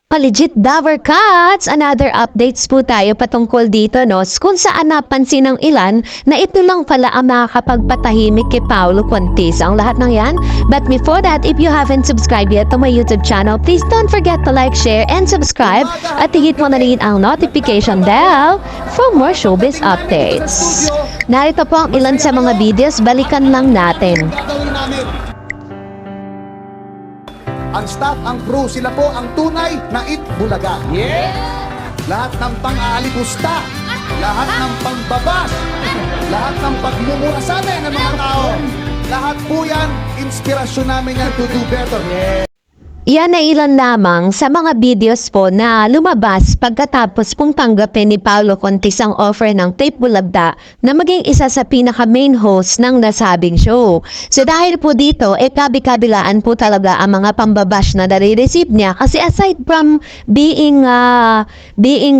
Paligid Dover Cats! Another updates po tayo patungkol dito, no? Kung saan napansin ng ilan na ito lang pala ang makakapagpatahimik kay Paolo Contis. Ang lahat ng yan. But before that, if you haven't subscribed yet to my YouTube channel, please don't forget to like, share, and subscribe. At hihit mo na rin ang notification bell for more showbiz updates. Narito po ang ilan sa mga videos. Balikan lang natin. Ang staff, ang crew, sila po ang tunay na Itbulaga. Yeah! Lahat ng pang-aalipusta, lahat ng pangbabas, lahat ng pagmumura sa amin ng mga tao, lahat po yan, inspirasyon namin yan to do better. Yeah! Yan ay ilan lamang sa mga videos po na lumabas pagkatapos pong tanggapin ni Paolo Contis ang offer ng Tape Bulagda na maging isa sa pinaka-main host ng nasabing show. So dahil po dito, kabi-kabilaan po talaga ang mga pambabash na nare-receive niya kasi aside from being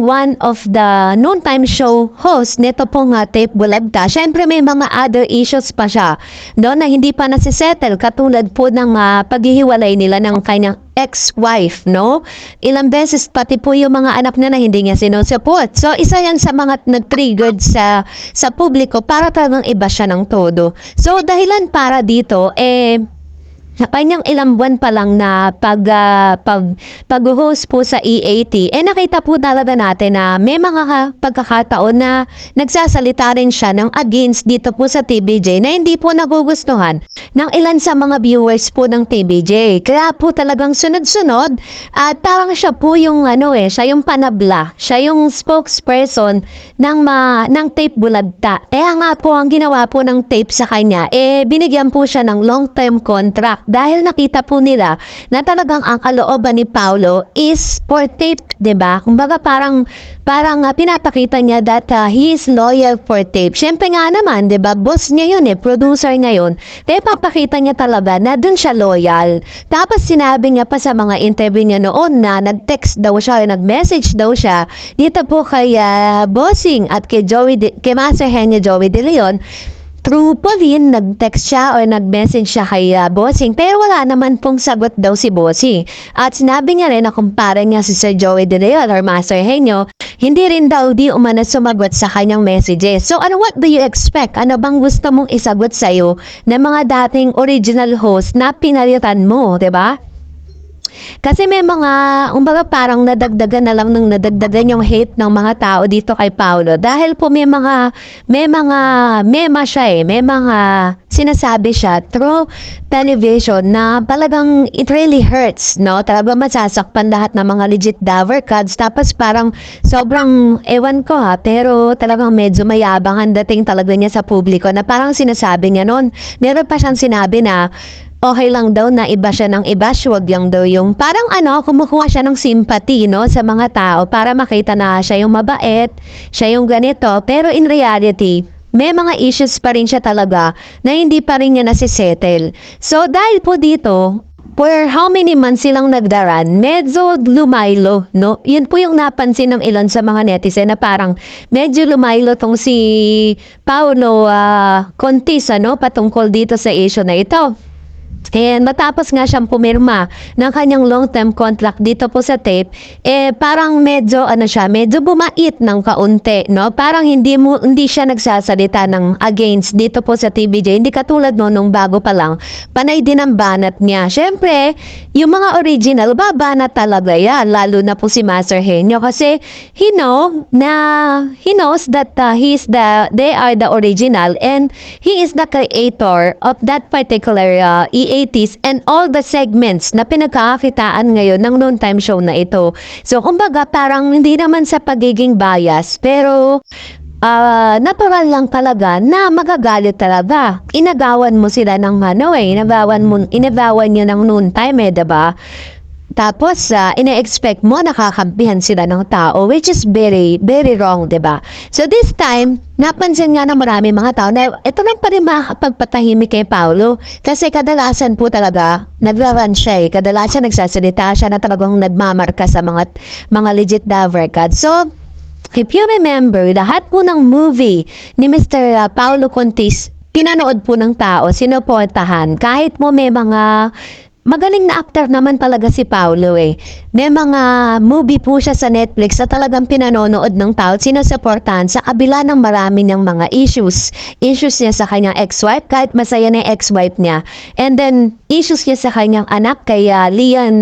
one of the noontime show host nito pong Tape Bulagda, syempre may mga other issues pa siya na hindi pa nasisettle katulad po ng paghihiwalay nila ng kanyang ex-wife, no? Ilang beses pati po yung mga anak niya na hindi niya sinusupport. So, isa yan sa mga nag-triggered sa publiko para talagang iba siya ng todo. So, dahilan para dito, kanyang ilang buwan pa lang na pag-host po sa EAT, nakita po talaga natin na may mga pagkakataon na nagsasalita rin siya ng against dito po sa TVJ na hindi po nagugustuhan ng ilan sa mga viewers po ng TVJ. Kaya po talagang sunod-sunod at parang siya po yung siya yung panabla, siya yung spokesperson ng Tape Bulagta. Kaya nga po ang ginawa po ng Tape sa kanya, binigyan po siya ng long-term contract. Dahil nakita po nila na talagang ang kalooban ni Paolo is for Tape, 'di ba? Kumbaga parang pinapakita niya that he is loyal for Tape. Syempre nga naman, 'di ba? Boss niya 'yun, producer ngayon. Kaya papakita niya talaga na dun siya loyal. Tapos sinabi niya pa sa mga interview niya noon na nag-text daw siya, nag-message daw siya dito po kay Bossing at kay Master Henyo Joey De Leon. True po rin, nag-text siya o nag-message siya kay Bossing pero wala naman pong sagot daw si Bossing. At sinabi niya rin na kumpara niya si Sir Joey De Leon or Master Henyo, hindi rin daw di umano sumagot sa kanyang messages. So what do you expect? Ano bang gusto mong isagot sa'yo ng mga dating original host na pinalitan mo, 'di ba? Kasi may mga, parang nadagdagan na lang ng nadagdagan yung hate ng mga tao dito kay Paolo. Dahil po may mga mema siya may mga sinasabi siya through television na talagang it really hurts, no? Talaga masasakpan lahat ng mga legit Dover Cats. Tapos parang sobrang, ewan ko pero talagang medyo mayabang ang dating talaga niya sa publiko na parang sinasabi niya noon. Meron pa siyang sinabi na okay lang daw na iba siya ng iba, huwag lang daw yung parang kumukuha siya ng sympathy, no, sa mga tao para makita na siya yung mabait, siya yung ganito. Pero in reality, may mga issues pa rin siya talaga na hindi pa rin niya nasisettle. So dahil po dito, for how many months silang nagdaran, medyo lumaylo, no? Yun po yung napansin ng ilan sa mga netizen na parang medyo lumaylo tong si Paolo Contis, patungkol dito sa issue na ito. And matapos nga siyang pumirma ng kanyang long-term contract dito po sa Tape, parang medyo medyo bumait ng kaunti, no? Parang hindi siya nagsasalita ng against dito po sa TVJ. Hindi katulad nung bago pa lang, panay din ang banat niya. Syempre, yung mga original, babanat talaga yan, lalo na po si Master Henyo kasi he knows that they are the original and he is the creator of that particular EATs and all the segments na pinagkakakitaan ngayon ng noontime show na ito. So, kumbaga, parang hindi naman sa pagiging bias, pero natural lang talaga na magagalit talaga. Inagawan mo sila ng inagawan nyo ng noontime, diba? Tapos, ina-expect mo nakakampihan sila ng tao, which is very, very wrong, diba? So, this time, napansin nga na marami mga tao na ito lang pa rin makapagpatahimik kay Paolo. Kasi kadalasan po talaga, nagra-run siya kadalasan nagsasalita siya na talagang nagmamarka sa mga legit Dover Cats. So, if you remember, lahat po ng movie ni Mr. Paolo Contis, pinanood po ng tao, sinuportahan. Kahit mo may mga magaling na actor naman talaga si Paulo eh. May mga movie po siya sa Netflix na talagang pinanonood ng tao at sinusuportahan sa kabila ng marami ng mga issues. Issues niya sa kanyang ex-wife, kahit masaya na yung ex-wife niya. And then, issues niya sa kanyang anak, kaya Lian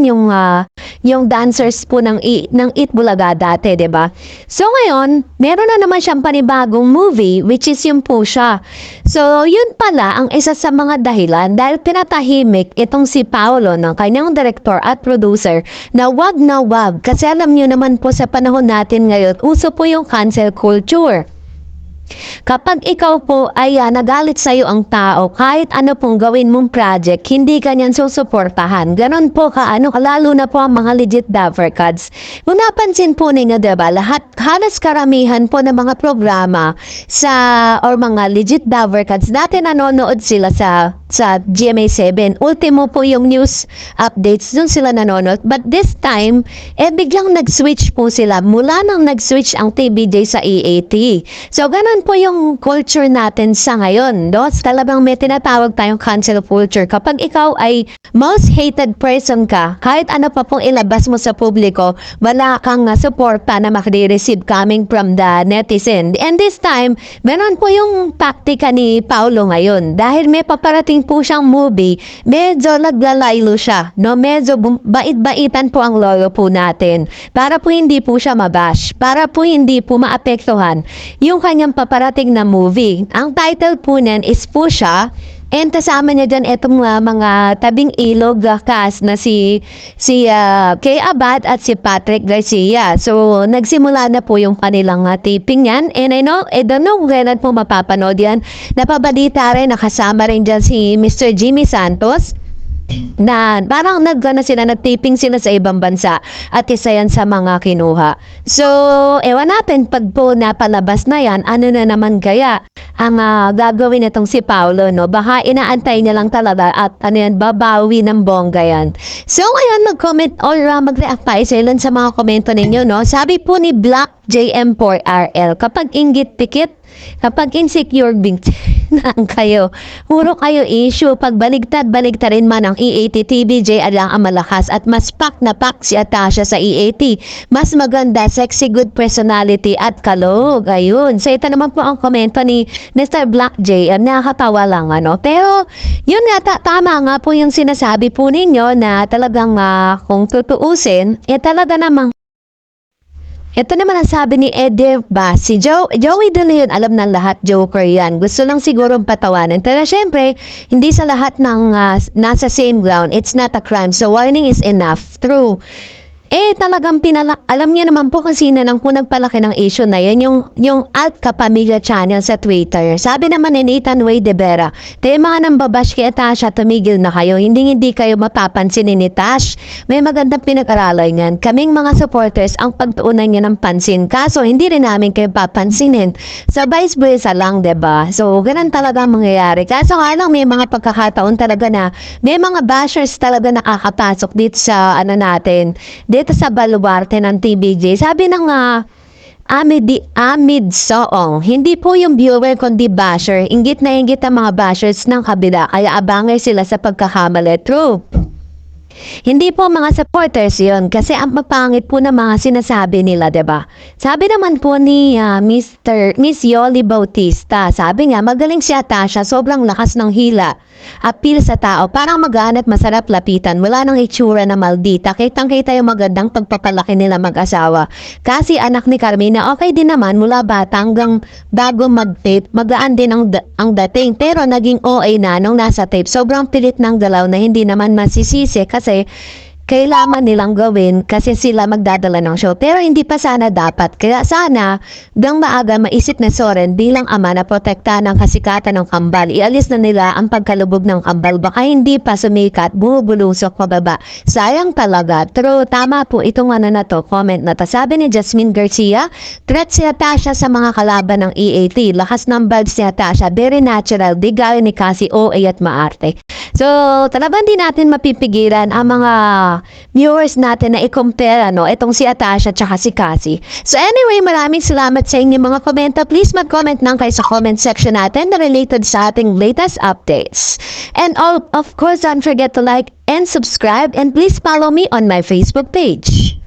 yung dancers po ng Eat Bulaga dati, 'di ba? So ngayon, meron na naman siyang panibagong movie which is yung po siya. So yun pala ang isa sa mga dahilan dahil pinatahimik itong si Paolo ng kanyang director at producer na wag kasi alam niyo naman po sa panahon natin ngayon, uso po yung cancel culture. Kapag ikaw po ay nagalit sa iyo ang tao, kahit ano pong gawin mong project, hindi ka niyan susuportahan. Ganon po lalo na po ang mga legit Dapper Cats. Kung napansin po ninyo, diba, halos karamihan po ng mga programa or mga legit Dapper Cats, dati nanonood sila sa GMA7. Ultimo po yung news updates, dun sila nanonood. But this time, biglang nag-switch po sila. Mula nang nag-switch ang TVJ sa EAT. So, ganon po yung culture natin sa ngayon. Talagang may tinatawag tayong cancel culture. Kapag ikaw ay most hated person ka, kahit ano pa pong ilabas mo sa publiko, wala kang suporta na makire-receive coming from the netizen. And this time, meron po yung taktika ni Paulo ngayon. Dahil may paparating po siyang movie, medyo naglalaylo siya. No? Medyo bait-baitan po ang lolo po natin. Para po hindi po siya mabash. Para po hindi po maapektuhan yung kanyang paparating na movie. Ang title po niyan is Pusha. And kasama niya dyan itong mga tabing ilog cast na si Kay Abad at si Patrick Garcia. So, nagsimula na po yung kanilang taping yan. And I don't know kung kailan po mapapanood yan. Napabalita rin, nakasama rin dyan si Mr. Jimmy Santos na parang sila, nag-taping sila sa ibang bansa at isa yan sa mga kinuha. So, ewan natin pag po napalabas na yan, ano na naman kaya ang gagawin itong si Paulo, no? Baka inaantay niya lang talaga at babawi ng bongga yan. So, ngayon mag-comment or mag-react tayo sa ilan sa mga komento ninyo, no? Sabi po ni Black JM4RL, kapag inggit pikit, kapag insecure lang kayo, puro kayo issue. Pag baligtad-baligtarin man ang EAT, TVJ alang ang malakas at mas pak na pak si Atasha sa EAT. Mas maganda, sexy, good personality at kalog. Ayun. So ito naman po ang komento ni Mr. Black J. Nakakatawa lang, Pero, yun nga, tama nga po yung sinasabi po ninyo na talagang kung tutuusin, talaga namang ito naman ang sabi ni Edir ba, si Joey De Leon, alam ng lahat, joker yan. Gusto lang sigurong patawanan. Pero syempre, hindi sa lahat ng nasa same ground. It's not a crime. So warning is enough. True. Talagang alam niya naman po kung sino nang nagpalaki ng issue na yan, yung Alt Kapamilya channel sa Twitter. Sabi naman ni Nathan Way de Vera, mga nang babash kay Tasha, tumigil na kayo. Hindi kayo mapapansin ni Tash. May magandang pinag-aralan yan. Kaming mga supporters ang pagtuunan niya ng pansin. Kaso, hindi rin namin kayo papansinin. So, vice versa lang, diba? So, ganun talaga ang mangyayari. Kaso nga lang, may mga pagkakataon talaga na may mga bashers talaga nakakapasok dito sa natin. Dito sa baluarte ng TVJ, sabi ng Amid Soong, hindi po yung viewer kundi basher. Inggit na inggit ang mga bashers ng kabila, kaya abangay sila sa pagkakamali. True. Hindi po mga supporters yon kasi ang mapangit po na mga sinasabi nila, diba? Sabi naman po ni Miss Yoli Bautista, sabi nga, magaling si Atasha, sobrang lakas ng hila. Appeal sa tao, parang magaan at masarap lapitan. Wala nang itsura na maldita. Kitang-kita yung magandang pagpapalaki nila mag-asawa. Kasi anak ni Carmina, okay din naman mula bata hanggang bago mag-tape. Magaan din ang dating. Pero naging OA na nung nasa tape. Sobrang pilit ng galaw na hindi naman masisisi kasi kailangan nilang gawin kasi sila magdadala ng show. Pero hindi pa sana dapat. Kaya sana, hanggang maaga maisip na Soren bilang ama na protekta ng kasikatan ng kambal. Ialis na nila ang pagkalubog ng kambal. Baka hindi pa sumikat, bumubulusok pababa. Sayang talaga. True, tama po itong na to, comment na to. Sabi ni Jasmine Garcia, threat si Atasha sa mga kalaban ng EAT. Lakas ng vibes si Atasha. Very natural. Di gaya ni Cassie OA at maarte. So, talagang di natin mapipigilan ang mga mga viewers natin na i-compare itong si Atasha at si Cassie. So anyway, maraming salamat sa inyong mga komento. Please mag-comment lang kayo sa comment section natin na related sa ating latest updates. And of course, don't forget to like and subscribe and please follow me on my Facebook page.